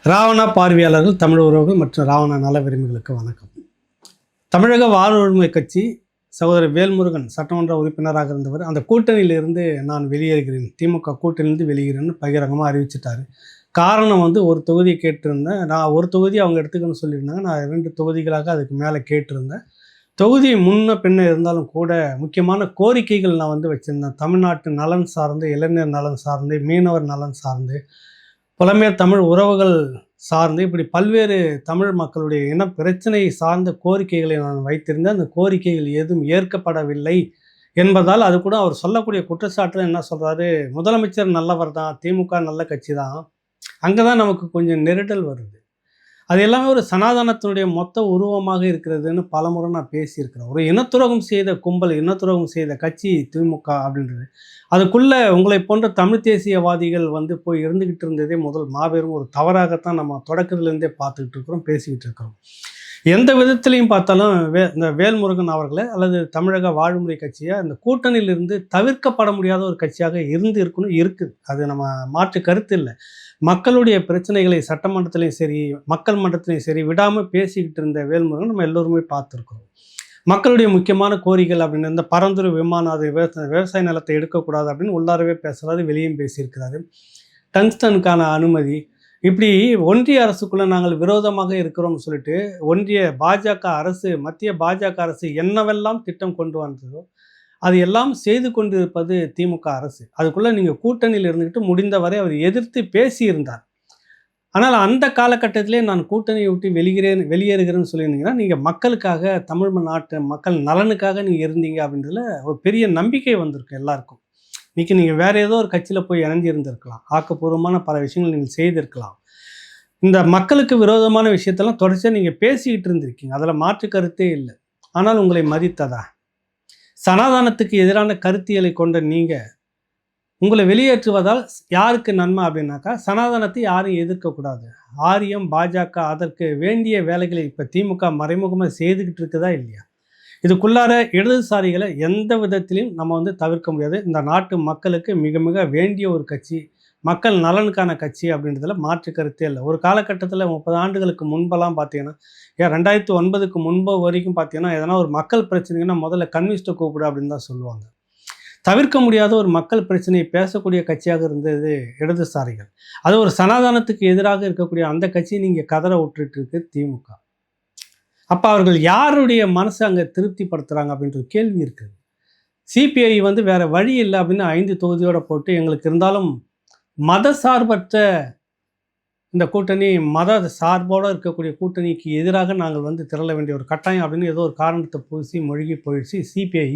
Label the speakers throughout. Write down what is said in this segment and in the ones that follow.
Speaker 1: ராவணா பார்வையாளர்கள், தமிழ் உறவுகள் மற்றும் ராவணா நல விரும்பிகளுக்கு வணக்கம். தமிழக வாழ்வுரிமை கட்சி சகோதரர் வேல்முருகன் சட்டமன்ற உறுப்பினராக இருந்தவர் அந்த கூட்டணியிலிருந்து நான் வெளியேறுகிறேன், திமுக கூட்டணியிலிருந்து வெளியேறேன்னு பகிரங்கமாக அறிவிச்சிட்டாரு. காரணம் ஒரு தொகுதியை கேட்டிருந்தேன். நான் ஒரு தொகுதி அவங்க எடுத்துக்கணும்னு சொல்லியிருந்தாங்க. நான் 2 தொகுதிகளாக அதுக்கு மேலே கேட்டிருந்தேன். தொகுதி முன்ன பின்ன இருந்தாலும் கூட முக்கியமான கோரிக்கைகள் நான் வச்சுருந்தேன். தமிழ்நாட்டு நலன் சார்ந்து, இளைஞர் நலன் சார்ந்து, மீனவர் நலன் சார்ந்து, புலம்பெயர் தமிழ் உறவுகள் சார்ந்து, இப்படி பல்வேறு தமிழ் மக்களுடைய இன பிரச்சனை சார்ந்த கோரிக்கைகளை நான் வைத்திருந்தேன். அந்த கோரிக்கைகள் எதுவும் ஏற்கப்படவில்லை என்பதால் அது கூட அவர் சொல்லக்கூடிய குற்றச்சாட்டு என்ன சொல்கிறாரு, முதலமைச்சர் நல்லவர் தான், திமுக நல்ல கட்சி தான், அங்கே தான் நமக்கு கொஞ்சம் நெருடல் வருது, அது எல்லாமே ஒரு சனாதனத்தினுடைய மொத்த உருவமாக இருக்கிறதுன்னு பலமுறை நான் பேசியிருக்கிறேன். ஒரு இனத்துரோகம் செய்த கும்பல், இனத்துரோகம் செய்த கட்சி திமுக அப்படின்றது. அதுக்குள்ளே உங்களை போன்ற தமிழ் தேசியவாதிகள் போய் இருந்துக்கிட்டு இருந்ததே முதல் மாபெரும் ஒரு தவறாகத்தான் நம்ம தொடக்கத்திலேருந்தே பார்த்துக்கிட்டு இருக்கிறோம், பேசிக்கிட்டு இருக்கிறோம். எந்த விதத்திலையும் பார்த்தாலும் இந்த வேல்முருகன் அவர்களை அல்லது தமிழக வாழ்முறை கட்சியை இந்த கூட்டணியிலிருந்து தவிர்க்கப்பட முடியாத ஒரு கட்சியாக இருக்குது. அது நம்ம மாற்று கருத்து இல்லை. மக்களுடைய பிரச்சனைகளை சட்டமன்றத்திலையும் சரி, மக்கள் மன்றத்திலையும் சரி விடாமல் பேசிக்கிட்டு இருந்த வேல்முருகன் நம்ம எல்லோருமே பார்த்துருக்குறோம். மக்களுடைய முக்கியமான கோரிக்கைகள் அப்படின்னு இந்த பரந்துரை விமானம், அது விவசாய நிலத்தை எடுக்கக்கூடாது அப்படின்னு உள்ளாரவே பேசுகிறாரு, வெளியும் பேசியிருக்கிறாரு. டங்ஸ்டனுக்கான அனுமதி, இப்படி ஒன்றிய அரசுக்குள்ளே நாங்கள் விரோதமாக இருக்கிறோம்னு சொல்லிட்டு ஒன்றிய பாஜக அரசு, மத்திய பாஜக அரசு என்னவெல்லாம் திட்டம் கொண்டு வந்ததோ அது எல்லாம் செய்து கொண்டிருப்பது திமுக அரசு. அதுக்குள்ளே நீங்கள் கூட்டணியில் இருந்துக்கிட்டு முடிந்தவரை அவர் எதிர்த்து பேசியிருந்தார். ஆனால் அந்த காலகட்டத்திலே நான் கூட்டணியை விட்டு வெளியேறுகிறேன்னு சொல்லியிருந்தீங்கன்னா, நீங்கள் மக்களுக்காக, தமிழ் நாட்டு மக்கள் நலனுக்காக நீங்கள் இருந்தீங்க அப்படின்றதுல ஒரு பெரிய நம்பிக்கை வந்திருக்கும் எல்லாருக்கும். இன்றைக்கி நீங்கள் வேறு ஏதோ ஒரு கட்சியில் போய் இணைஞ்சிருந்திருக்கலாம், ஆக்கப்பூர்வமான பல விஷயங்கள் நீங்கள் செய்திருக்கலாம். இந்த மக்களுக்கு விரோதமான விஷயத்தெல்லாம் தொடர்ச்சியாக நீங்கள் பேசிக்கிட்டு இருந்திருக்கீங்க, அதில் மாற்று கருத்தே இல்லை. ஆனால் உங்களை மதித்ததா? சனாதனத்துக்கு எதிரான கருத்தியலை கொண்ட நீங்கள் உங்களை வெளியேற்றுவதால் யாருக்கு நன்மை அப்படின்னாக்கா, சனாதனத்தை யாரும் எதிர்க்கக்கூடாது, ஆரியம் பாஜக அதற்கு வேண்டிய வேலைகளை இப்போ திமுக மறைமுகமாக செய்துக்கிட்டு இருக்குதா இல்லையா? இதுக்குள்ளார இடதுசாரிகளை எந்த விதத்திலையும் நம்ம தவிர்க்க முடியாது. இந்த நாட்டு மக்களுக்கு மிக மிக வேண்டிய ஒரு கட்சி, மக்கள் நலனுக்கான கட்சி அப்படின்றதுல மாற்று கருத்தே இல்லை. ஒரு காலகட்டத்தில் 30 ஆண்டுகளுக்கு முன்பெல்லாம் பார்த்தீங்கன்னா, 2009க்கு முன்பு வரைக்கும் பார்த்தீங்கன்னா, எதனா ஒரு மக்கள் பிரச்சனைன்னா முதல்ல கம்யூனிஸ்ட்டை கூப்பிடு அப்படின்னு தான் சொல்லுவாங்க. தவிர்க்க முடியாத ஒரு மக்கள் பிரச்சனையை பேசக்கூடிய கட்சியாக இருந்தது இடதுசாரிகள். அது ஒரு சனாதனத்துக்கு எதிராக இருக்கக்கூடிய அந்த கட்சியை நீங்கள் கதற விட்டுட்டு இருக்கு திமுக. அப்போ அவர்கள் யாருடைய மனசை அங்கே திருப்திப்படுத்துகிறாங்க அப்படின்ற கேள்வி இருக்குது. சிபிஐ வேறு வழி இல்லை அப்படின்னு 5 தொகுதியோடு போட்டு, எங்களுக்கு இருந்தாலும் மத சார்பற்ற இந்த கூட்டணி, மத சார்போடு இருக்கக்கூடிய கூட்டணிக்கு எதிராக நாங்கள் திரள வேண்டிய ஒரு கட்டாயம் அப்படின்னு ஏதோ ஒரு காரணத்தை பூசி மொழிகி போயிடுச்சு சிபிஐ.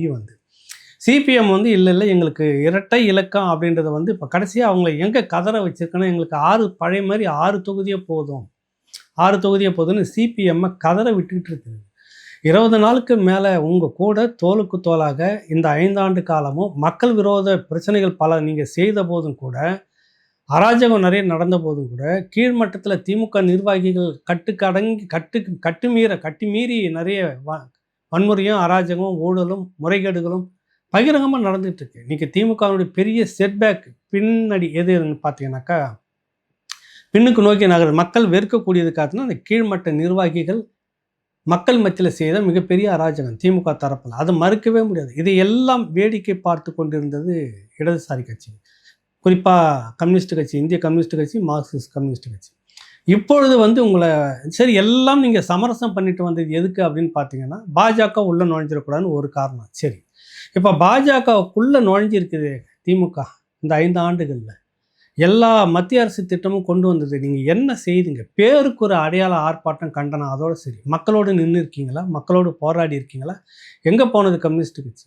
Speaker 1: சிபிஎம் இல்லை எங்களுக்கு இரட்டை இலக்கம் அப்படின்றத இப்போ கடைசியாக அவங்கள எங்கே கதற வச்சுருக்கேன்னா, எங்களுக்கு 6 பழைய மாதிரி 6 தொகுதியே போதும்னு சிபிஎம்மை கதற விட்டுக்கிட்டு இருக்குது. 20 நாளுக்கு மேலே உங்கள் கூட தோளுக்கு தோளாக இந்த 5 ஆண்டு காலமும் மக்கள் விரோத பிரச்சனைகள் பல நீங்கள் செய்த போதும் கூட, அராஜகம் நிறைய நடந்த போதும் கூட, கீழ்மட்டத்தில் திமுக நிர்வாகிகள் கட்டுமீறி நிறைய வன்முறையும் அராஜகமும் ஊழலும் முறைகேடுகளும் பகிரங்கமாக நடந்துகிட்டு இருக்கு. இன்றைக்கி திமுகவுடைய பெரிய செட்பேக் பின்னாடி எதுன்னு பார்த்தீங்கன்னாக்கா, பின்னுக்கு நோக்கி நகர் மக்கள் வெறுக்கக்கூடியது காத்துனா அந்த கீழ்மட்ட நிர்வாகிகள் மக்கள் மத்தியில் செய்த மிகப்பெரிய அராஜகம் திமுக தரப்பில், அதை மறுக்கவே முடியாது. இதையெல்லாம் வேடிக்கை பார்த்து கொண்டிருந்தது இடதுசாரி கட்சி, குறிப்பாக கம்யூனிஸ்ட் கட்சி, இந்திய கம்யூனிஸ்ட் கட்சி, மார்க்சிஸ்ட் கம்யூனிஸ்ட் கட்சி. இப்பொழுது உங்களை சரி எல்லாம் நீங்கள் சமரசம் பண்ணிட்டு வந்தது எதுக்கு அப்படின்னு பார்த்தீங்கன்னா, பாஜக உள்ளே நுழைஞ்சிடக்கூடாதுன்னு ஒரு காரணம். சரி, இப்போ பாஜகவுக்குள்ளே நுழைஞ்சிருக்குது திமுக. இந்த 5 ஆண்டுகளில் எல்லா மத்திய அரசு திட்டமும் கொண்டு வந்தது. நீங்கள் என்ன செய்துங்க? பேருக்கு ஒரு அடையாள ஆர்ப்பாட்டம், கண்டனம், அதோடு சரி. மக்களோடு நின்று இருக்கீங்களா? மக்களோடு போராடி இருக்கீங்களா? எங்கே போனது கம்யூனிஸ்ட் கட்சி?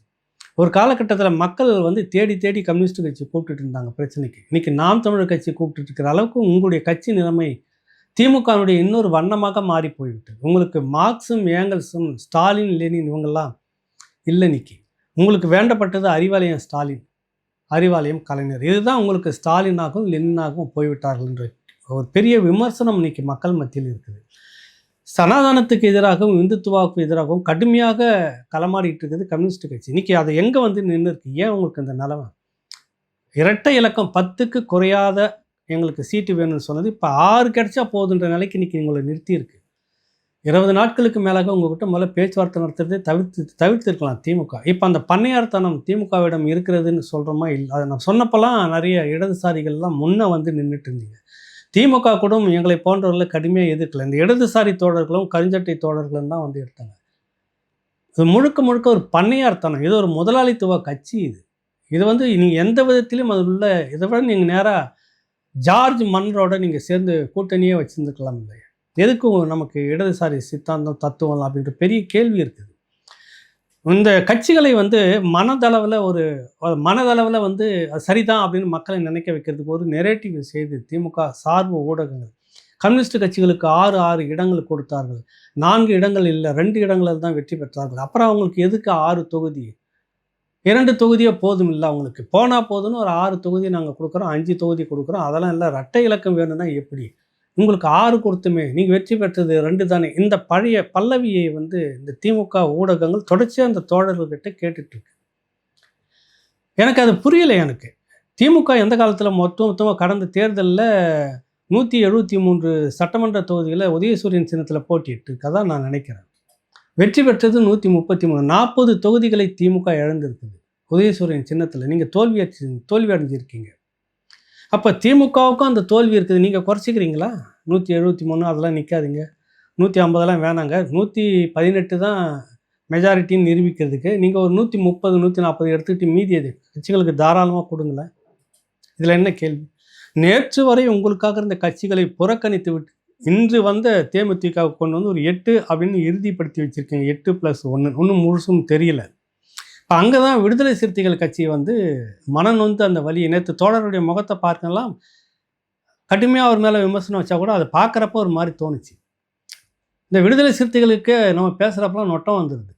Speaker 1: ஒரு காலகட்டத்தில் மக்கள் தேடி தேடி கம்யூனிஸ்ட் கட்சி கூப்பிட்டுட்டு இருந்தாங்க பிரச்சனைக்கு. இன்றைக்கி நாம் தமிழர் கட்சி கூப்பிட்டு இருக்கிற அளவுக்கு உங்களுடைய கட்சி நிலைமை திமுகனுடைய இன்னொரு வண்ணமாக மாறி போய்விட்டது. உங்களுக்கு மார்க்ஸும் ஏங்கல்ஸும் ஸ்டாலின் லெனின் இவங்கெல்லாம் இல்லை. இன்றைக்கி உங்களுக்கு வேண்டப்பட்டது அறிவாலயம் ஸ்டாலின், அறிவாலயம் கலைஞர். இதுதான் உங்களுக்கு ஸ்டாலினாகவும் லெனினாகவும் போய்விட்டார்கள் என்ற ஒரு பெரிய விமர்சனம் இன்றைக்கி மக்கள் மத்தியில் இருக்குது. சனாதனத்துக்கு எதிராகவும் இந்துத்துவாவுக்கு எதிராகவும் கடுமையாக களமாடிட்டு இருக்குது கம்யூனிஸ்ட் கட்சி. இன்றைக்கி அதை எங்கே நின்று இருக்கு? ஏன் உங்களுக்கு இந்த நிலைமை? இரட்டை இலக்கம் 10க்கு குறையாத எங்களுக்கு சீட்டு வேணும்னு சொன்னது இப்போ 6 கிடைச்சா போதுன்ற நிலைக்கு இன்றைக்கி உங்களை நிறுத்தியிருக்கு. 20 நாட்களுக்கு மேலாக உங்ககிட்ட முதல்ல பேச்சுவார்த்தை நடத்துறதே தவிர்த்திருக்கலாம் திமுக. இப்போ அந்த பண்ணையார்த்தனம் திமுகவிடம் இருக்கிறதுன்னு சொல்கிறோமா? இல்லை. அதை நான் சொன்னப்போலாம் நிறைய இடதுசாரிகள்லாம் முன்னே வந்து நின்றுட்டு இருந்தீங்க. திமுக கூட எங்களை போன்றவர்களை கடுமையாக எதிர்க்கல. இந்த இடதுசாரி தோழர்களும் கருஞ்சட்டை தோழர்களும் தான் வந்து எடுத்தாங்க. இது முழுக்க முழுக்க ஒரு பண்ணையார்த்தனம். இது ஒரு முதலாளித்துவ கட்சி. இது வந்து நீங்கள் எந்த விதத்திலும் அது உள்ள இதை விட நீங்கள் நேராக ஜார்ஜ் மன்னரோட நீங்கள் சேர்ந்து கூட்டணியே வச்சுருந்துக்கலாம் இல்லையா? எதுக்கும் நமக்கு இடதுசாரி சித்தாந்தம் தத்துவம் அப்படின்ற பெரிய கேள்வி இருக்குது. இந்த கட்சிகளை வந்து மனதளவில் வந்து சரிதான் அப்படின்னு மக்களை நினைக்க வைக்கிறதுக்கு ஒரு நெரேட்டிவ் செய்து திமுக சார்பு ஊடகங்கள் கம்யூனிஸ்ட் கட்சிகளுக்கு 6 இடங்கள் கொடுத்தார்கள். 4 இடங்கள் இல்லை, 2 இடங்களில் தான் வெற்றி பெற்றார்கள். அப்புறம் அவங்களுக்கு எதுக்கு 6 தொகுதி? 2 தொகுதியே போதும் இல்லை அவங்களுக்கு. போனால் போதுன்னு ஒரு 6 தொகுதி நாங்கள் கொடுக்குறோம், 5 தொகுதி கொடுக்குறோம். அதெல்லாம் இல்லை, இரட்டை இலக்கம் வேணும்னா எப்படி? உங்களுக்கு 6 கொடுத்துமே நீங்கள் வெற்றி பெற்றது 2 தானே. இந்த பழைய பல்லவியை வந்து இந்த திமுக ஊடகங்கள் தொடர்ச்சியாக அந்த தோழர்கள்கிட்ட கேட்டுட்ருக்கு. எனக்கு அது புரியலை. எனக்கு திமுக எந்த காலத்தில் மொத்தமாக கடந்த தேர்தலில் 173 சட்டமன்ற தொகுதிகளை உதயசூரியன் சின்னத்தில் போட்டிட்டு இருக்கதான் நான் நினைக்கிறேன். வெற்றி பெற்றது 133. 40 தொகுதிகளை திமுக இழந்திருக்குது உதயசூரியன் சின்னத்தில். நீங்கள் தோல்வி அடைஞ்சிருக்கீங்க. அப்போ திமுகவுக்கும் அந்த தோல்வி இருக்குது. நீங்கள் குறைச்சிக்கிறீங்களா? 173 அதெல்லாம் நிற்காதீங்க, 150 வேணாங்க, 118 தான் மெஜாரிட்டின்னு நிரூபிக்கிறதுக்கு. நீங்கள் ஒரு 130 140 எடுத்துக்கிட்டு மீதி அது கட்சிகளுக்கு தாராளமாக கொடுங்களேன். இதில் என்ன கேள்வி? நேற்று வரை உங்களுக்காக இருந்த கட்சிகளை புறக்கணித்து விட்டு இன்று வந்த தேமுதிக கொண்டு வந்து ஒரு 8 அப்படின்னு இறுதிப்படுத்தி வச்சுருக்கீங்க. 8+1 ஒன்றும் முழுசும் தெரியல. இப்போ அங்கே தான் விடுதலை சிறுத்தைகள் கட்சி வந்து மனநொந்து அந்த வழியை நேற்று தோழருடைய முகத்தை பார்க்கலாம். கடுமையாக அவர் மேலே விமர்சனம் வச்சா கூட அதை பார்க்குறப்ப ஒரு மாதிரி தோணுச்சு. இந்த விடுதலை சிறுத்தைகளுக்கு நம்ம பேசுகிறப்பெல்லாம் நொட்டம் வந்துடுது.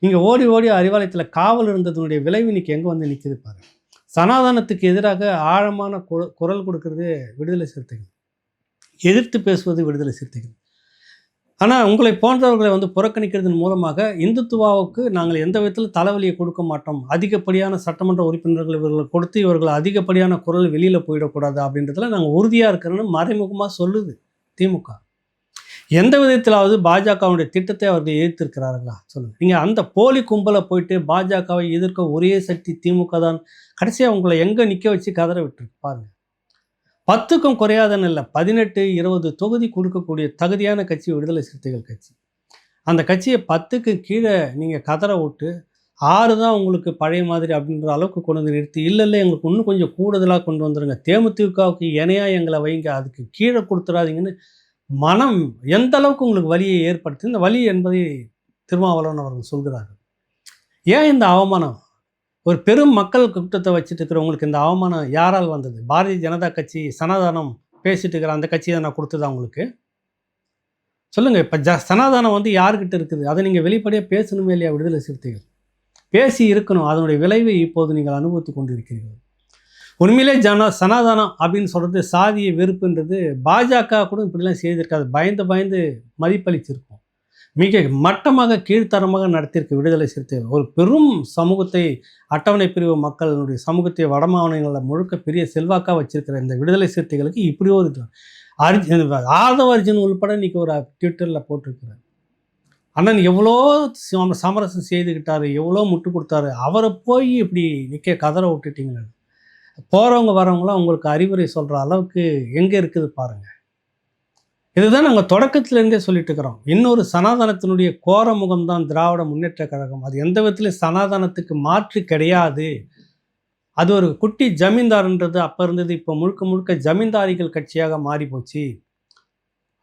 Speaker 1: நீங்கள் ஓடி ஓடி அறிவாலயத்தில் காவல் இருந்ததுனுடைய விளைவு இன்னைக்கு எங்கே வந்து நிற்கிது பாருங்கள். சனாதனத்துக்கு எதிராக ஆழமான குரல் கொடுக்கறது விடுதலை சிறுத்தைகள், எதிர்த்து பேசுவது விடுதலை சிறுத்தைகள். ஆனால் உங்களை போன்றவர்களை வந்து புறக்கணிக்கிறதன் மூலமாக இந்துத்துவாவுக்கு நாங்கள் எந்த விதத்தில் தலைவலியை கொடுக்க மாட்டோம், அதிகப்படியான சட்டமன்ற உறுப்பினர்கள் இவர்களை கொடுத்து இவர்கள் அதிகப்படியான குரல் வெளியில் போயிடக்கூடாது அப்படின்றதுல நாங்கள் உறுதியாக இருக்கிறோன்னு மறைமுகமாக சொல்லுது திமுக. எந்த விதத்திலாவது பாஜகவுடைய திட்டத்தை அவர்கள் எதிர்த்திருக்கிறார்களா சொல்லுங்கள். நீங்கள் அந்த போலி கும்பலை போயிட்டு பாஜகவை எதிர்க்க ஒரே சக்தி திமுக தான். கடைசியாக உங்களை எங்கே நிற்க வச்சு கதற விட்டுருக்கு பாருங்கள். 10க்கும் குறையாதன்னு இல்லை, 18 20 தொகுதி கொடுக்கக்கூடிய தகுதியான கட்சி விடுதலை சிறுத்தைகள் கட்சி. அந்த கட்சியை 10க்கு கீழே நீங்கள் கதற விட்டு 6 தான் உங்களுக்கு பழைய மாதிரி அப்படின்ற அளவுக்கு கொண்டு வந்து நிறுத்தி, இல்லை எங்களுக்கு இன்னும் கொஞ்சம் கூடுதலாக கொண்டு வந்துடுங்க, தேமுதிகவுக்கு இணையாக எங்களை வைங்க, அதுக்கு கீழே கொடுத்துடாதீங்கன்னு மனம் எந்த அளவுக்கு உங்களுக்கு வலியை ஏற்படுத்தி, இந்த வலி என்பதை திருமாவளவன் அவர்கள் சொல்கிறார்கள். ஏன் இந்த அவமானம்? ஒரு பெரும் மக்கள் கூட்டத்தை வச்சுட்டு இருக்கிறவங்களுக்கு இந்த அவமானம் யாரால் வந்தது? பாரதிய ஜனதா கட்சி சனாதானம் பேசிட்டு இருக்கிற அந்த கட்சியை நான் கொடுத்ததா உங்களுக்கு? சொல்லுங்கள். இப்போ சனாதானம் வந்து யார்கிட்ட இருக்குது? அதை நீங்கள் வெளிப்படையாக பேசணுமே இல்லையா? விடுதலை சிறுத்தைகள் பேசி இருக்கணும். அதனுடைய விளைவை இப்போது நீங்கள் அனுபவித்து கொண்டு இருக்கிறீர்கள். உண்மையிலே சனாதானம் அப்படின்னு சொல்கிறது சாதிய வெறுப்புன்றது பாஜக கூட இப்படிலாம் செய்திருக்காது. பயந்து மதிப்பளிச்சிருக்கும். மிக மட்டமாக கீழ்த்தரமாக நடத்தியிருக்கு விடுதலை சிறுத்தைகள். ஒரு பெரும் சமூகத்தை, அட்டவணை பிரிவு மக்களுடைய சமூகத்தை வடமாநிலங்களில் முழுக்க பெரிய செல்வாக்காக வச்சிருக்கிற இந்த விடுதலை சிறுத்தைகளுக்கு இப்படி ஒரு ஆதவ அர்ஜுன் உள்பட இன்றைக்கி ஒரு ட்விட்டரில் போட்டிருக்கிறார். அண்ணன் எவ்வளோ சமரசம் செய்துக்கிட்டாரு, எவ்வளோ முட்டு கொடுத்தாரு, அவரை போய் இப்படி நிற்க கதற விட்டுட்டீங்களே. போகிறவங்க வரவங்களாம் உங்களுக்கு அறிவுரை சொல்கிற அளவுக்கு எங்கே இருக்குது பாருங்கள். இதுதான் நாங்கள் தொடக்கத்திலேருந்தே சொல்லிட்டு இருக்கிறோம். இன்னொரு சனாதனத்தினுடைய கோர முகம்தான் திராவிட முன்னேற்ற கழகம். அது எந்த விதத்திலும் சனாதனத்துக்கு மாற்று கிடையாது. அது ஒரு குட்டி ஜமீன்தார்ன்றது அப்போ இருந்தது. இப்போ முழுக்க ஜமீன்தாரிகள் கட்சியாக மாறி போச்சு.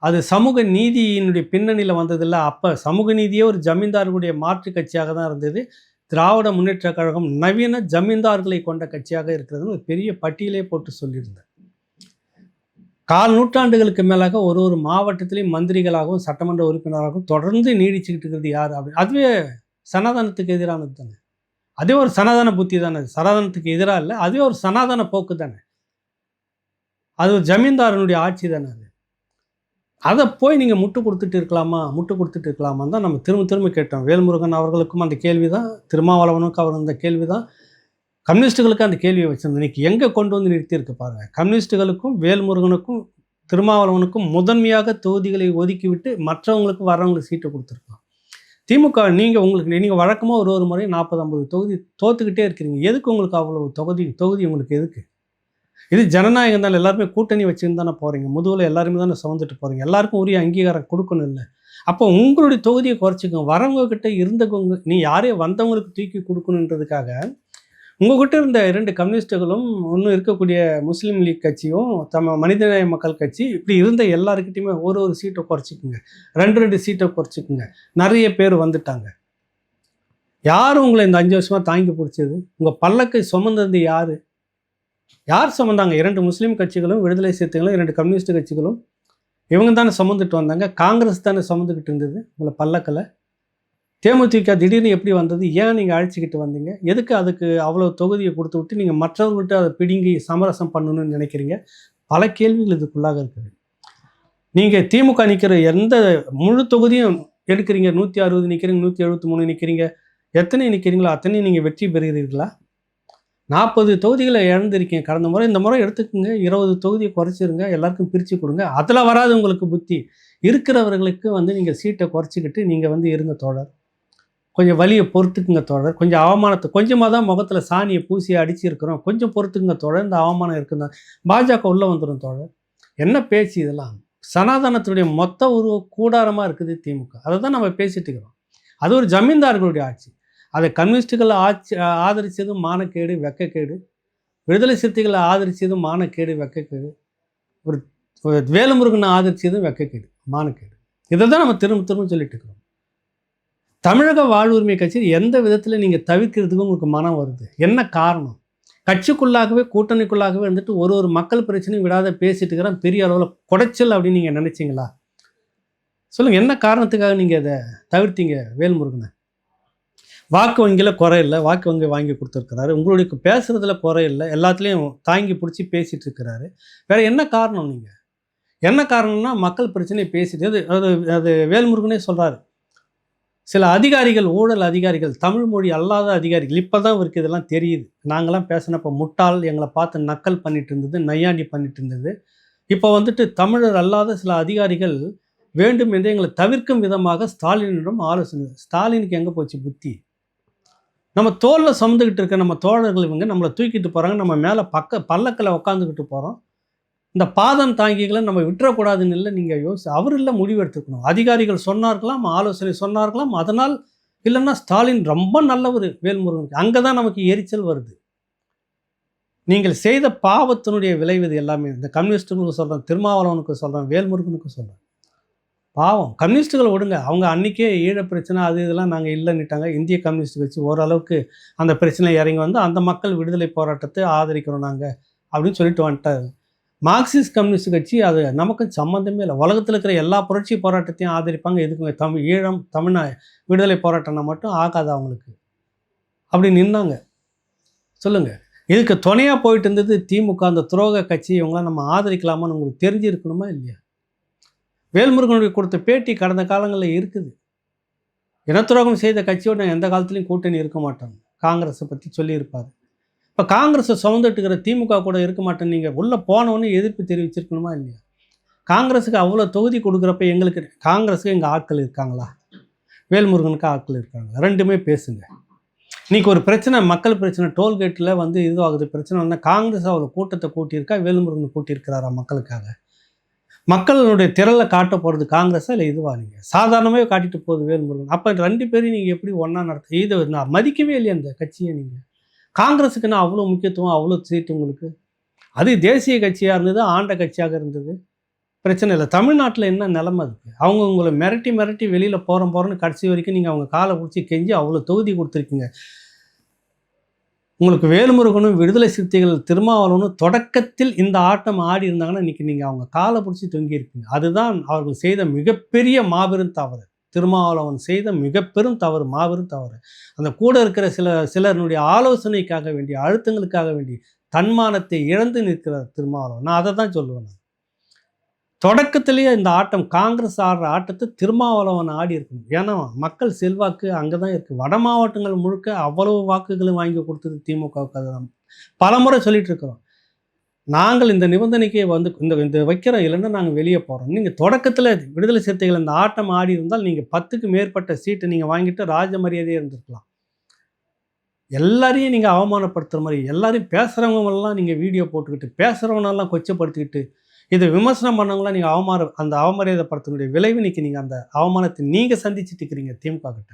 Speaker 1: அது சமூக நீதியினுடைய பின்னணியில் வந்ததில்லை. அப்போ சமூக நீதியே ஒரு ஜமீன்தார்களுடைய மாற்று கட்சியாக தான் இருந்தது. திராவிட முன்னேற்ற கழகம் நவீன ஜமீன்தார்களை கொண்ட கட்சியாக இருக்கிறதுன்னு ஒரு பெரிய பட்டியலே போட்டு சொல்லியிருந்தேன். 4 நூற்றாண்டுகளுக்கு மேலாக ஒரு மாவட்டத்திலையும் மந்திரிகளாகவும் சட்டமன்ற உறுப்பினராகவும் தொடர்ந்து நீடிச்சுக்கிட்டு இருக்கிறது யார் அப்படின்னு. அதுவே சனாதனத்துக்கு எதிரானது தானே. அதே ஒரு சனாதன புத்தி தானே. சனாதனத்துக்கு எதிராக இல்லை, அதுவே ஒரு சனாதன போக்கு தானே. அது ஒரு ஜமீன்தாரனுடைய ஆட்சி தானே. அதை போய் நீங்கள் முட்டு கொடுத்துட்டு இருக்கலாமான்னு தான் நம்ம திரும்ப கேட்டோம். வேல்முருகன் அவர்களுக்கும் அந்த கேள்வி தான், திருமாவளவனுக்கும் அவர் அந்த கேள்வி தான், கம்யூனிஸ்ட்டுகளுக்கு அந்த கேள்வியை வச்சிருந்தேன். இன்னைக்கு எங்கே கொண்டு வந்து நிறுத்தியிருக்கு பாருங்க. கம்யூனிஸ்ட்டுகளுக்கும் வேல்முருகனுக்கும் திருமாவளவனுக்கும் முதன்மையாக தொகுதிகளை ஒதுக்கிவிட்டு மற்றவங்களுக்கு வர்றவங்களுக்கு சீட்டை கொடுத்துருக்கலாம். திமுக நீங்கள் வழக்கமாக ஒரு முறை 40-50 தொகுதி தோத்துக்கிட்டே இருக்கிறீங்க. எதுக்கு உங்களுக்கு அவ்வளவு தொகுதி உங்களுக்கு எதுக்கு? இது ஜனநாயகம் தான். எல்லாருமே கூட்டணி வச்சுன்னு தானே போகிறீங்க. முதுகில் எல்லாருமே தானே சுமந்துட்டு போகிறீங்க. எல்லாருக்கும் உரிய அங்கீகாரம் கொடுக்கணும் இல்லை? அப்போ உங்களுடைய தொகுதியை குறைச்சிக்கோங்க. வரவங்க கிட்ட இருந்தவங்க நீ யாரையும் வந்தவங்களுக்கு தூக்கி கொடுக்கணுன்றதுக்காக உங்ககிட்ட இருந்த 2 கம்யூனிஸ்ட்டுகளும் இன்னும் இருக்கக்கூடிய முஸ்லீம் லீக் கட்சியும் மனிதநேய மக்கள் கட்சி இப்படி இருந்த எல்லாருக்கிட்டையுமே ஒரு சீட்டை குறைச்சிக்குங்க. 2 சீட்டை குறைச்சிக்குங்க. நிறைய பேர் வந்துட்டாங்க. யார் உங்களை இந்த 5 வருஷமாக தாங்கி பிடிச்சது? உங்கள் பல்லக்கை சுமந்தது யார் சுமந்தாங்க? 2 முஸ்லீம் கட்சிகளும் விடுதலை சிறுத்தைகளும் 2 கம்யூனிஸ்ட் கட்சிகளும் இவங்க தானே சுமந்துட்டு வந்தாங்க. காங்கிரஸ் தானே சுமந்துக்கிட்டு இருந்தது உங்களை பல்லக்கில். தேமுதிக திடீர்னு எப்படி வந்தது? ஏன் நீங்கள் அழைச்சிக்கிட்டு வந்தீங்க? எதுக்கு அதுக்கு அவ்வளோ தொகுதியை கொடுத்து விட்டு நீங்கள் மற்றவர்கள்ட்ட அதை பிடுங்கி சமரசம் பண்ணணும்னு நினைக்கிறீங்க? பல கேள்விகள் இதுக்குள்ளாக இருக்குது. நீங்கள் திமுக நிற்கிற எந்த முழு தொகுதியும் எடுக்கிறீங்க. 160 நிற்கிறீங்க, 173 நிற்கிறீங்க, எத்தனை நிற்கிறீங்களோ அத்தனை நீங்கள் வெற்றி பெறுகிறீர்களா? 40 தொகுதிகளை இழந்திருக்கீங்க கடந்த முறை. இந்த முறை எடுத்துக்கோங்க, 20 தொகுதியை குறைச்சிருங்க, எல்லாருக்கும் பிரித்து கொடுங்க. அதில் வராது உங்களுக்கு புத்தி. இருக்கிறவர்களுக்கு நீங்கள் சீட்டை குறைச்சிக்கிட்டு நீங்கள் இருங்க தோழர். கொஞ்சம் வலியை பொறுத்துக்குங்க தோழர். கொஞ்சம் அவமானத்தை கொஞ்சமாக தான் முகத்தில் சாணியை பூசி அடிச்சிருக்கிறோம். கொஞ்சம் பொறுத்துக்குங்க தோழர். இந்த அவமானம் இருக்குங்க. பாஜக உள்ளே வந்துடும் தோழர். என்ன பேச்சு இதெல்லாம்? சனாதனத்துடைய மொத்த ஒரு கூடாரமாக இருக்குது திமுக. அதை தான் நம்ம பேசிகிட்டு இருக்கிறோம். அது ஒரு ஜமீன்தார்களுடைய ஆட்சி. அதை கம்யூனிஸ்டுகளை ஆதரித்ததும் மானக்கேடு, வெக்கக்கேடு. விடுதலை சிறுத்தைகளை ஆதரித்ததும் மானக்கேடு, வெக்கக்கேடு. ஒரு வேலுமுருகனை ஆதரித்ததும் வெக்கக்கேடு, மானக்கேடு. இதை தான் நம்ம திரும்ப சொல்லிட்டு இருக்கிறோம். தமிழக வாழ்வுரிமை கட்சி எந்த விதத்தில் நீங்கள் தவிர்க்கிறதுக்கு உங்களுக்கு மனம் வருது? என்ன காரணம்? கட்சிக்குள்ளாகவே கூட்டணிக்குள்ளாகவே வந்துட்டு ஒரு மக்கள் பிரச்சனையும் விடாத பேசிட்டு இருக்கிறான். பெரிய அளவில் குடைச்சல் அப்படின்னு நீங்கள் நினைச்சிங்களா? சொல்லுங்கள், என்ன காரணத்துக்காக நீங்கள் அதை தவிர்த்தீங்க வேல்முருகனை? வாக்கு வங்கியில் குறை இல்லை, வாக்கு வங்கி வாங்கி கொடுத்துருக்கிறாரு. உங்களுடைய பேசுகிறதுல குறை இல்லை, எல்லாத்துலேயும் தாங்கி பிடிச்சி பேசிகிட்டு இருக்கிறாரு. வேறு என்ன காரணம்? நீங்கள் என்ன காரணம்னா மக்கள் பிரச்சனையை பேசிட்டு அது வேல்முருகனே சொல்கிறாரு. சில அதிகாரிகள், ஊழல் அதிகாரிகள், தமிழ் மொழி அல்லாத அதிகாரிகள், இப்போ தான் இவருக்கு இதெல்லாம் தெரியுது. நாங்களாம் பேசினப்போ முட்டாள், எங்களை பார்த்து நக்கல் பண்ணிட்டு இருந்தது, நையாண்டி பண்ணிட்டு இருந்தது. இப்போ வந்துட்டு தமிழர் அல்லாத சில அதிகாரிகள் வேண்டும் என்று எங்களை தவிர்க்கும் விதமாக ஸ்டாலினிடம் ஆலோசனை. ஸ்டாலினுக்கு எங்கே போச்சு புத்தி? நம்ம தோளில் சுமந்துக்கிட்டு இருக்க நம்ம தோழர்கள் இவங்க நம்மளை தூக்கிட்டு போகிறாங்க. நம்ம மேலே பல்லக்கில் உட்காந்துக்கிட்டு போகிறோம். இந்த பாதம் தாங்கிகளை நம்ம விட்டுறக்கூடாதுன்னு இல்லை. நீங்கள் அவர் இல்லை முடிவு எடுத்துக்கணும். அதிகாரிகள் சொன்னார்களாம், ஆலோசனை சொன்னார்களாம். அதனால் இல்லைன்னா ஸ்டாலின் ரொம்ப நல்லவர் வேல்முருகனுக்கு. அங்கே தான் நமக்கு எரிச்சல் வருது. நீங்கள் செய்த பாவத்தினுடைய விளைவு இது எல்லாமே. இந்த கம்யூனிஸ்ட்டுகளுக்கு சொல்கிறேன், திருமாவளவனுக்கு சொல்கிறேன், வேல்முருகனுக்கு சொல்கிறேன். பாவம் கம்யூனிஸ்ட்டுகளை விடுங்க. அவங்க அன்றைக்கே ஈழ பிரச்சனை அது இதெல்லாம் நாங்கள் இல்லைன்னுட்டாங்க. இந்திய கம்யூனிஸ்ட் கட்சி ஓரளவுக்கு அந்த பிரச்சனை இறங்கி வந்து அந்த மக்கள் விடுதலை போராட்டத்தை ஆதரிக்கிறோம் நாங்கள் அப்படின்னு சொல்லிட்டு வந்துட்டார். மார்க்சிஸ்ட் கம்யூனிஸ்ட் கட்சி அது நமக்கு சம்மந்தமே இல்லை. உலகத்தில் இருக்கிற எல்லா புரட்சி போராட்டத்தையும் ஆதரிப்பாங்க. எதுக்குங்க ஈழம் தமிழ்நா விடுதலை போராட்டம்னா மட்டும் ஆகாது அவங்களுக்கு. அப்படி நின்னாங்க. சொல்லுங்கள், இதுக்கு துணையாக போயிட்டு இருந்தது திமுக, அந்த துரோக கட்சி. இவங்களாம் நம்ம ஆதரிக்கலாமான்னு உங்களுக்கு தெரிஞ்சிருக்கணுமா இல்லையா? வேல்முருகனுடைய கொடுத்த பேட்டி கடந்த காலங்களில் இருக்குது. இனத்துரோகம் செய்த கட்சியோட எந்த காலத்துலையும் கூட்டணி இருக்க மாட்டாங்க. காங்கிரஸை பற்றி சொல்லியிருப்பார். இப்போ காங்கிரஸை சுமந்துட்டு இருக்கிற திமுக கூட இருக்க மாட்டேன்னு நீங்கள் உள்ளே போனவொன்னே எதிர்ப்பு தெரிவிச்சிருக்கணுமா இல்லையா? காங்கிரஸுக்கு அவ்வளோ தொகுதி கொடுக்குறப்ப எங்களுக்கு காங்கிரஸுக்கு எங்கள் ஆட்கள் இருக்காங்களா? வேல்முருகனுக்கு ஆட்கள் இருக்காங்களா? ரெண்டுமே பேசுங்க. இன்றைக்கி ஒரு பிரச்சனை, மக்கள் பிரச்சனை, டோல்கேட்டில் இதுவாகுது பிரச்சனை வந்தால் காங்கிரஸ் அவ்வளோ கூட்டத்தை கூட்டியிருக்கா, வேல்முருகன் கூட்டியிருக்கிறாரா மக்களுக்காக? மக்களுடைய திரளை காட்ட போகிறது காங்கிரஸா இல்லை இதுவா? நீங்கள் சாதாரணமாகவே காட்டிட்டு போகுது வேல்முருகன். அப்போ 2 பேரையும் நீங்கள் எப்படி ஒன்றா நடத்த? இதை நான் மதிக்கவே இல்லையா அந்த கட்சியை? நீங்கள் காங்கிரஸுக்குன்னா அவ்வளோ முக்கியத்துவம், அவ்வளோ சீட்டு உங்களுக்கு? அது தேசிய கட்சியாக இருந்தது, ஆண்ட கட்சியாக இருந்தது, பிரச்சனை இல்லை. தமிழ்நாட்டில் என்ன நிலைமை இருக்குது? அவங்க உங்களை மிரட்டி வெளியில் போகிறோன்னு கடைசி வரைக்கும் நீங்கள் அவங்க காலை பிடிச்சி கெஞ்சி அவ்வளோ தொகுதி கொடுத்துருக்கீங்க. உங்களுக்கு வேல்முருகனும் விடுதலை சிறுத்தைகள் திருமாவளவனும் தொடக்கத்தில் இந்த ஆட்டம் ஆடி இருந்தாங்கன்னா இன்றைக்கி நீங்கள் அவங்க காலை பிடிச்சி தொங்கியிருப்பீங்க. அதுதான் அவர்கள் செய்த மிகப்பெரிய மாபெரும் தவறு. திருமாவளவன் செய்த மிகப்பெரும் தவறு, மாபெரும் தவறு. அந்த கூட இருக்கிற சிலருடைய ஆலோசனைக்காக வேண்டி, அழுத்தங்களுக்காக வேண்டி தன்மானத்தை இழந்து நிற்கிறார் திருமாவளவன். நான் அதை தான் சொல்லுவேன். தொடக்கத்திலேயே இந்த ஆட்டம் காங்கிரஸ் ஆடுற ஆட்டத்தை திருமாவளவன் ஆடி இருக்கணும். ஏன்னா மக்கள் செல்வாக்கு அங்கே தான் இருக்குது. வட மாவட்டங்கள் முழுக்க அவ்வளவு வாக்குகளும் வாங்கி கொடுத்தது திமுகவுக்கு. அதுதான் பலமுறை சொல்லிட்டு இருக்கிறோம். நாங்கள் இந்த நிபந்தனைக்கே வந்து இந்த இந்த வைக்கிறோம், இல்லைன்னா நாங்கள் வெளியே போகிறோம். நீங்கள் தொடக்கத்தில் விடுதலை சிறுத்தைகள் இந்த ஆட்டம் ஆடி இருந்தால் நீங்கள் 10க்கு மேற்பட்ட சீட்டை நீங்கள் வாங்கிட்டு ராஜ மரியாதையே இருந்திருக்கலாம். எல்லாரையும் நீங்கள் அவமானப்படுத்துகிற மாதிரி, எல்லாரையும் பேசுகிறவங்களெல்லாம் நீங்கள் வீடியோ போட்டுக்கிட்டு, பேசுகிறவனெல்லாம் கொச்சப்படுத்திக்கிட்டு, இதை விமர்சனம் பண்ணவங்களாம் நீங்கள் அந்த அவமரியாதைப்படுத்தினுடைய விளைவு இன்னைக்கு நீங்கள் அந்த அவமானத்தை நீங்கள் சந்திச்சுட்டு இருக்கிறீங்க திமுக கிட்ட.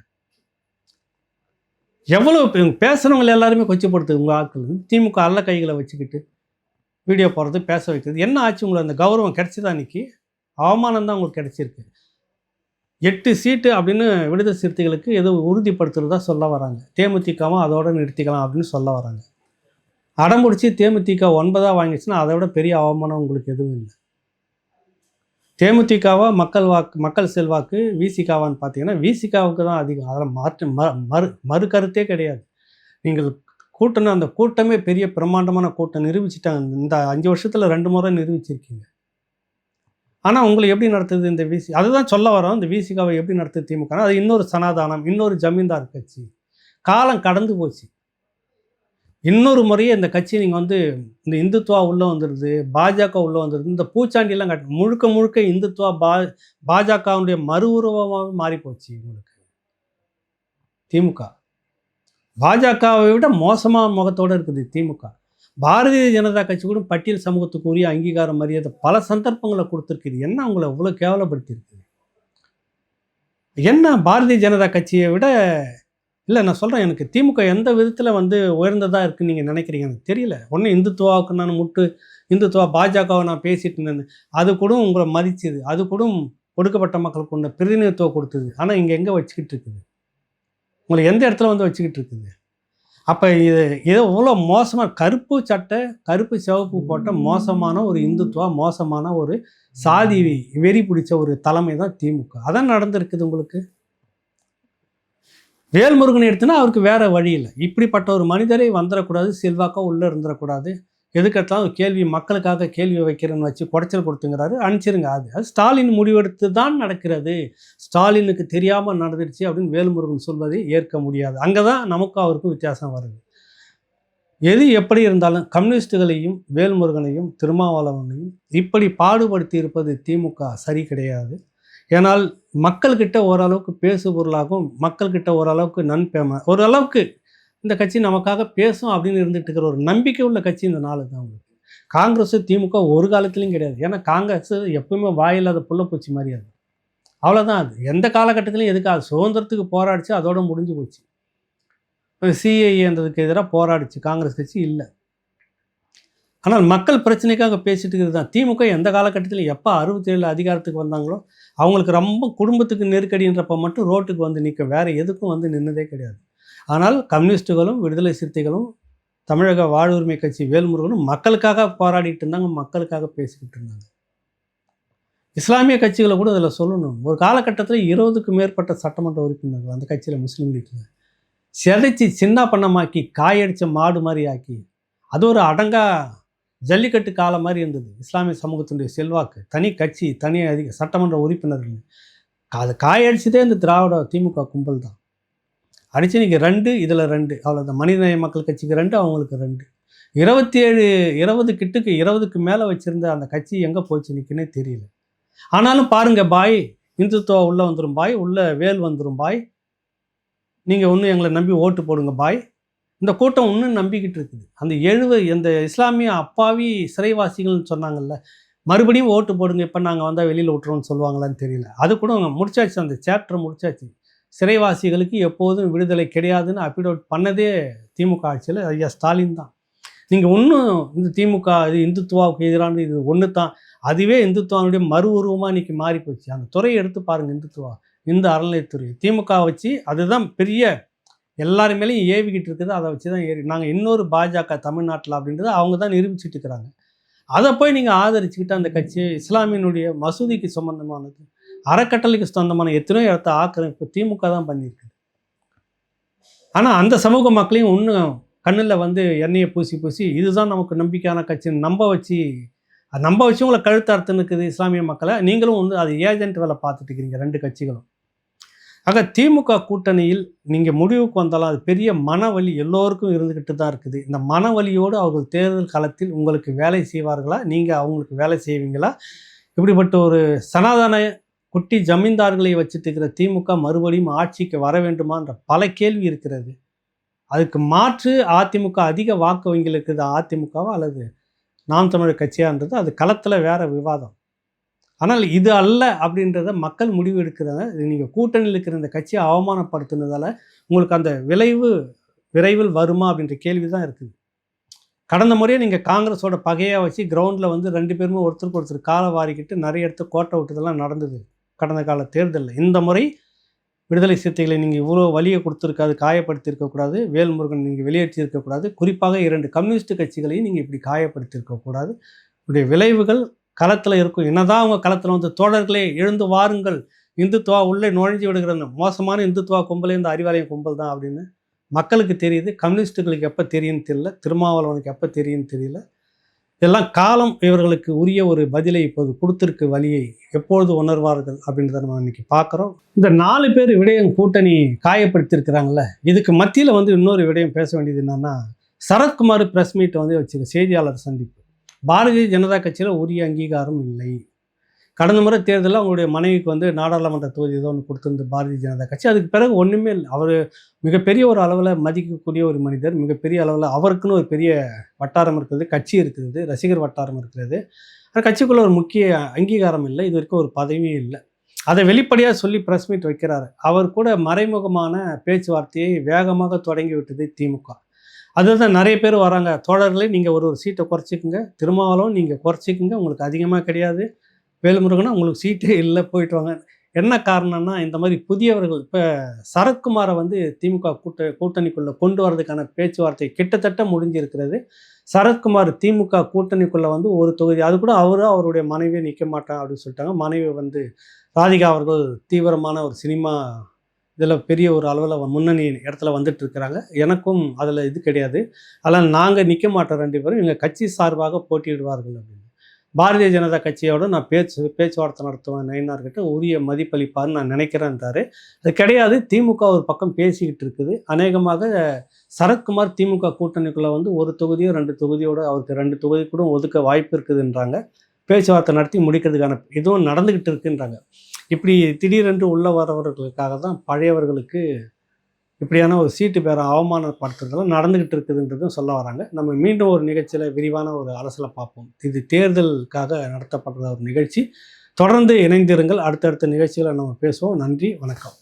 Speaker 1: எவ்வளோ பேசுகிறவங்க எல்லாருமே கொச்சப்படுத்து உங்கள் ஆட்கள் திமுக அல்ல கைகளை வச்சுக்கிட்டு வீடியோ போடுறது, பேச வைக்கிறது. என்ன ஆச்சு? உங்களுக்கு அந்த கௌரவம் கிடைச்சிதா? இன்னைக்கு அவமானம் தான் உங்களுக்கு கிடைச்சிருக்கு. 8 சீட்டு அப்படின்னு விடுதலை சிறுத்தைகளுக்கு ஏதோ உறுதிப்படுத்துறதா சொல்ல வராங்க. தேமுதிகவும் அதோட நிறுத்திக்கலாம் அப்படின்னு சொல்ல வராங்க. அடம்பிடிச்சி தேமுதிக 9 வாங்கிச்சுன்னா அதை விட பெரிய அவமானம் உங்களுக்கு எதுவும் இல்லை. தேமுதிகவா மக்கள் செல்வாக்கு, விசிகாவான்னு பார்த்தீங்கன்னா விசிகாவுக்கு தான் அதிகம். அதில் மறு கருத்தே கிடையாது. நீங்கள் கூட்டணும், அந்த கூட்டமே பெரிய பிரம்மாண்டமான கூட்டம் நிரூபிச்சிட்டாங்க. இந்த 5 வருஷத்தில் 2 முறை நிரூபிச்சிருக்கீங்க. ஆனால் உங்களை எப்படி நடத்துது இந்த அதுதான் சொல்ல வரோம். இந்த விசிகாவை எப்படி நடத்துது திமுக? அது இன்னொரு சனாதானம், இன்னொரு ஜமீன்தார் கட்சி. காலம் கடந்து போச்சு. இன்னொரு முறையே இந்த கட்சி நீங்கள் வந்து இந்த இந்துத்துவா உள்ளே வந்துடுது, பாஜக உள்ளே வந்துடுது. இந்த பூச்சாண்டியெல்லாம் முழுக்க முழுக்க இந்துத்துவா பாஜகவுடைய மறு உருவமாக மாறி போச்சு உங்களுக்கு திமுக. பாஜகவை விட மோசமான முகத்தோடு இருக்குது திமுக. பாரதிய ஜனதா கட்சி கூட பட்டியல் சமூகத்துக்கு உரிய அங்கீகாரம் மரியாதை பல சந்தர்ப்பங்களை கொடுத்துருக்குது. என்ன உங்களை இவ்வளோ கேவலப்படுத்தியிருக்குது? என்ன பாரதிய ஜனதா கட்சியை விட இல்லை, நான் சொல்கிறேன், எனக்கு திமுக எந்த விதத்தில் வந்து உயர்ந்ததாக இருக்குன்னு நீங்கள் நினைக்கிறீங்க எனக்கு தெரியல. ஒன்று இந்துத்துவாவுக்கு நான் இந்துத்துவா பாஜகவை நான் பேசிட்டு இருந்தேன், அது கூட உங்களை மதிச்சுது, அது கூட ஒடுக்கப்பட்ட மக்களுக்கு ஒன்று பிரதிநிதித்துவம் கொடுத்தது. ஆனால் இங்கே எங்கே வச்சுக்கிட்டு இருக்குது? உங்களை எந்த இடத்துல வந்து வச்சுக்கிட்டு இருக்குது? அப்போ இது இவ்வளோ மோசமாக கருப்பு சட்டை, கருப்பு சிவப்பு போட்ட மோசமான ஒரு இந்துத்துவா, மோசமான ஒரு சாதி வெறி பிடிச்ச ஒரு தலைமை தான் திமுக. அதான் நடந்திருக்குது உங்களுக்கு. வேல்முருகன் எடுத்துனா அவருக்கு வேறு வழி இல்லை. இப்படிப்பட்ட ஒரு மனிதரை வந்துடக்கூடாது, செல்வாக்காக உள்ளே இருந்துடக்கூடாது. எதுக்கெடுத்தாலும் கேள்வி, மக்களுக்காக கேள்வி வைக்கிறேன்னு வச்சு குடைச்சல் கொடுத்துங்கிறாரு. அனுப்பிச்சிருங்க. அது ஸ்டாலின் முடிவெடுத்து தான் நடக்கிறது. ஸ்டாலினுக்கு தெரியாமல் நடந்துடுச்சு அப்படின்னு வேல்முருகன் சொல்வதை ஏற்க முடியாது. அங்கே தான் நமக்கும் அவருக்கும் வித்தியாசம் வருது. எது எப்படி இருந்தாலும் கம்யூனிஸ்டுகளையும் வேல்முருகனையும் திருமாவளவனையும் இப்படி பாடுபடுத்தி இருப்பது திமுக சரி கிடையாது. ஏன்னால் மக்கள்கிட்ட ஓரளவுக்கு பேசு பொருளாகவும், மக்கள்கிட்ட ஓரளவுக்கு ஓரளவுக்கு இந்த கட்சி நமக்காக பேசும் அப்படின்னு இருந்துட்டு இருக்கிற ஒரு நம்பிக்கை உள்ள கட்சி இந்த நாள் தான் உங்களுக்கு. காங்கிரஸ் திமுக ஒரு காலத்துலையும் கிடையாது. ஏன்னா காங்கிரஸ் எப்பவுமே வாயில்லாத புள்ளப்பூச்சி மாதிரி. அது அவ்வளோதான். அது எந்த காலகட்டத்திலையும் எதுக்காக சுதந்திரத்துக்கு போராடிச்சு, அதோட முடிஞ்சு போச்சு. சிஏஏன்றதுக்கு எதிராக போராடிச்சு காங்கிரஸ் கட்சி இல்லை. ஆனால் மக்கள் பிரச்சனைக்காக பேசிட்டு இருக்கிறது தான் திமுக. எந்த காலகட்டத்தில் எப்போ 67 அதிகாரத்துக்கு வந்தாங்களோ அவங்களுக்கு ரொம்ப குடும்பத்துக்கு நெருக்கடின்றப்ப மட்டும் ரோட்டுக்கு வந்து நிற்க, வேறு எதுக்கும் வந்து நின்னதே கிடையாது. ஆனால் கம்யூனிஸ்ட்டுகளும் விடுதலை சிறுத்தைகளும் தமிழக வாழ்வுரிமை கட்சி வேல்முருகனும் மக்களுக்காக போராடிட்டு இருந்தாங்க, மக்களுக்காக பேசிக்கிட்டு இருந்தாங்க. இஸ்லாமிய கட்சிகளை கூட அதில் சொல்லணும். ஒரு காலகட்டத்தில் 20க்கும் மேற்பட்ட சட்டமன்ற உறுப்பினர்கள் அந்த கட்சியில், முஸ்லீம் லீக்கில் சிதைச்சி சின்ன பண்ணமாக்கி காயடித்த மாடு மாதிரி ஆக்கி, அது ஒரு அடங்கா ஜல்லிக்கட்டு காலம் மாதிரி இருந்தது. இஸ்லாமிய சமூகத்தினுடைய செல்வாக்கு, தனி கட்சி, தனி சட்டமன்ற உறுப்பினர்கள், அதை காயடிச்சதே இந்த திமுக கும்பல் தான். அடித்து நீங்கள் 2, இதில் 2, அவ்வளோதான். மனிதநேய மக்கள் கட்சிக்கு 2, அவங்களுக்கு 2. 20க்கு மேலே வச்சுருந்த அந்த கட்சி எங்கே போச்சு நிற்குன்னே தெரியல. ஆனாலும் பாருங்கள் பாய், இந்துத்துவா உள்ளே வந்துடும் பாய், உள்ளே வேல் வந்துடும் பாய், நீங்கள் ஒன்றும் எங்களை நம்பி ஓட்டு போடுங்க பாய். இந்த கூட்டம் இன்னும் நம்பிக்கிட்டு இருக்குது. அந்த இந்த இஸ்லாமிய அப்பாவி சிறைவாசிகள்னு சொன்னாங்கல்ல, மறுபடியும் ஓட்டு போடுங்க, இப்போ நாங்கள் வந்தால் வெளியில் விட்டுறோம்னு சொல்லுவாங்களான்னு தெரியல. அது கூட முடிச்சாச்சு, அந்த சாப்டர் முடிச்சாச்சு. சிறைவாசிகளுக்கு எப்போதும் விடுதலை கிடையாதுன்னு அப்பிடோட் பண்ணதே திமுக ஆட்சியில் ஐயா ஸ்டாலின் தான். நீங்கள் ஒன்றும் இந்த திமுக இது இந்துத்துவாவுக்கு எதிரானது, இது ஒன்று தான். அதுவே இந்துத்துவானுடைய மறு உருவமாக இன்றைக்கி மாறி போச்சு. அந்த துறையை எடுத்து பாருங்கள், இந்துத்துவா, இந்த அறநிலையத்துறை திமுக வச்சு அதுதான் பெரிய எல்லாரும் மேலேயும் ஏவிக்கிட்டு இருக்குது. அதை வச்சு தான் நாங்கள் இன்னொரு பாஜக தமிழ்நாட்டில் அப்படின்றது அவங்க தான் நிரூபிச்சுட்டு இருக்கிறாங்க. அதை போய் நீங்கள் ஆதரிச்சுக்கிட்டு அந்த கட்சி இஸ்லாமியனுடைய மசூதிக்கு சொந்தமானது, அறக்கட்டளைக்கு சொந்தமான எத்தனையோ இடத்த ஆக்கிரமிப்பு திமுக தான் பண்ணியிருக்கு. ஆனால் அந்த சமூக மக்களையும் இன்னும் கண்ணில் வந்து எண்ணெயை பூசி இதுதான் நமக்கு நம்பிக்கையான கட்சின்னு நம்ப வச்சு அது நம்ப வச்சு உங்களை கழுத்து அறுத்துன்னு இருக்குது இஸ்லாமிய மக்களை. நீங்களும் வந்து அது ஏஜென்ட் வேலை பார்த்துட்டு இருக்கிறீங்க 2 கட்சிகளும். ஆக திமுக கூட்டணியில் நீங்கள் முடிவுக்கு வந்தாலும் அது பெரிய மனவலி எல்லோருக்கும் இருந்துக்கிட்டு தான் இருக்குது. இந்த மனவலியோடு அவர்கள் தேர்தல் களத்தில் உங்களுக்கு வேலை செய்வார்களா? நீங்கள் அவங்களுக்கு வேலை செய்வீங்களா? இப்படிப்பட்ட ஒரு சனாதன குட்டி ஜமீன்தார்களை வச்சுட்டு இருக்கிற திமுக மறுபடியும் ஆட்சிக்கு வர வேண்டுமான்ற பல கேள்வி இருக்கிறது. அதுக்கு மாற்று அதிமுக அதிக வாக்கு வங்கியில் இருக்குது அதிமுகவா அல்லது நாம் தமிழர் கட்சியான்றது அது களத்தில் வேற விவாதம். ஆனால் இது அல்ல அப்படின்றத மக்கள் முடிவு எடுக்கிறாங்க. இது நீங்கள் கூட்டணியில் இருக்கிற இந்த கட்சியை அவமானப்படுத்தினதால உங்களுக்கு அந்த விரைவில் வருமா அப்படின்ற கேள்வி தான் இருக்குது. கடந்த முறையே நீங்கள் காங்கிரஸோட பகையாக வச்சு கிரவுண்டில் வந்து 2 பேருமே ஒருத்தருக்கு ஒருத்தர் காலை வாரிக்கிட்டு நிறைய இடத்து கோட்டை விட்டதெல்லாம் நடந்தது கடந்த கால தேர்தலில். இந்த முறை விடுதலை சிறுத்தைகளை நீங்கள் இவ்வளோ வலியை கொடுத்துருக்காது, காயப்படுத்தியிருக்கக்கூடாது, வேல்முருகன் நீங்கள் வெளியேற்றியிருக்கக்கூடாது, குறிப்பாக 2 கம்யூனிஸ்ட் கட்சிகளையும் நீங்கள் இப்படி காயப்படுத்தியிருக்கக்கூடாது. இப்படிய விளைவுகள் களத்தில் இருக்கும். என்னதான் அவங்க களத்தில் வந்து தோழர்களே எழுந்து வாருங்கள், இந்துத்துவா உள்ளே நுழைஞ்சு விடுகிறன்னு மோசமான இந்துத்துவா கும்பலே இந்த அறிவாலயம் கும்பல் தான் அப்படின்னு மக்களுக்கு தெரியுது. கம்யூனிஸ்ட்டுகளுக்கு எப்போ தெரியும்னு தெரியல, திருமாவளவனுக்கு எப்போ தெரியும்னு தெரியல. இதெல்லாம் காலம் இவர்களுக்கு உரிய ஒரு பதிலை இப்போது கொடுத்துருக்கு. வழியை எப்பொழுது உணர்வார்கள் அப்படின்றத நம்ம இன்னைக்கு பார்க்குறோம். இந்த 4 பேர் விடயம் கூட்டணி காயப்படுத்தியிருக்கிறாங்கல்ல, இதுக்கு மத்தியில் வந்து இன்னொரு விடயம் பேச வேண்டியது என்னன்னா, சரத்குமார் ப்ரெஸ் மீட் வந்து வச்சுக்க செய்தியாளர் சந்திப்பு. பாரதிய ஜனதா கட்சியில் உரிய அங்கீகாரம் இல்லை. கடந்த முறை தேர்தலில் அவங்களுடைய மனைவிக்கு வந்து நாடாளுமன்ற தொகுதி ஏதோ ஒன்று கொடுத்துருந்து பாரதிய ஜனதா கட்சி. அதுக்கு பிறகு ஒன்றுமே இல்லை. அவர் மிகப்பெரிய ஒரு அளவில் மதிக்கக்கூடிய ஒரு மனிதர், மிகப்பெரிய அளவில் அவருக்குன்னு ஒரு பெரிய வட்டாரம் இருக்கிறது, கட்சி இருக்கிறது, ரசிகர் வட்டாரம் இருக்கிறது. அந்த கட்சிக்குள்ள ஒரு முக்கிய அங்கீகாரம் இல்லை, இது வரைக்கும் ஒரு பதவியும் இல்லை. அதை வெளிப்படையாக சொல்லி ப்ரெஸ் மீட் வைக்கிறாரு. அவர் கூட மறைமுகமான பேச்சுவார்த்தையை வேகமாக தொடங்கி விட்டது திமுக. அதுதான் நிறைய பேர் வராங்க, தோழர்களே நீங்கள் ஒரு சீட்டை குறைச்சிக்குங்க, திருமாவளவன் நீங்கள் குறைச்சிக்குங்க, உங்களுக்கு அதிகமாக கிடையாது, வேல்முருகனா உங்களுக்கு சீட்டே இல்லை, போயிட்டு வாங்க. என்ன காரணம்னா இந்த மாதிரி புதியவர்கள் இப்போ சரத்குமாரை வந்து திமுக கூட்டணிக்குள்ளே கொண்டு வரதுக்கான பேச்சுவார்த்தை கிட்டத்தட்ட முடிஞ்சிருக்கிறது. சரத்குமார் திமுக கூட்டணிக்குள்ளே வந்து ஒரு தொகுதி, அது கூட அவருடைய மனைவியை நிற்க மாட்டான் அப்படின்னு சொல்லிட்டாங்க. மனைவி வந்து ராதிகா அவர்கள் தீவிரமான ஒரு சினிமா இதில் பெரிய ஒரு அளவில் முன்னணி இடத்துல வந்துட்டு இருக்கிறாங்க. எனக்கும் அதில் இது கிடையாது, அதனால் நாங்கள் நிற்க மாட்டோம், 2 பேரும் எங்கள் கட்சி சார்பாக போட்டியிடுவார்கள் அப்படின்னு. பாரதிய ஜனதா கட்சியோடு நான் பேச்சுவார்த்தை நடத்துவேன், நயினார்கிட்ட உரிய மதிப்பளிப்பார்னு நான் நினைக்கிறேன்றாரு. அது கிடையாது, திமுக ஒரு பக்கம் பேசிக்கிட்டு இருக்குது. அநேகமாக சரத்குமார் திமுக கூட்டணிக்குள்ளே வந்து ஒரு தொகுதியோ 2 தொகுதியோடு அவருக்கு 2 தொகுதி கூட ஒதுக்க வாய்ப்பு இருக்குதுன்றாங்க. பேச்சுவார்த்தை நடத்தி முடிக்கிறதுக்கான இதுவும் நடந்துக்கிட்டு இருக்குன்றாங்க. இப்படி திடீரென்று உள்ள வரவர்களுக்காக தான் பழையவர்களுக்கு இப்படியான ஒரு சீட்டு பேரம் அவமானப்படுத்துறதெல்லாம் நடந்துக்கிட்டு இருக்குதுன்றதும் சொல்ல வராங்க. நம்ம மீண்டும் ஒரு நிகழ்ச்சியில் விரிவான ஒரு அரசியலை பார்ப்போம். இது தேர்தலுக்காக நடத்தப்படுற ஒரு நிகழ்ச்சி. தொடர்ந்து இணைந்திருங்கள். அடுத்தடுத்த நிகழ்ச்சிகளை நம்ம பேசுவோம். நன்றி, வணக்கம்.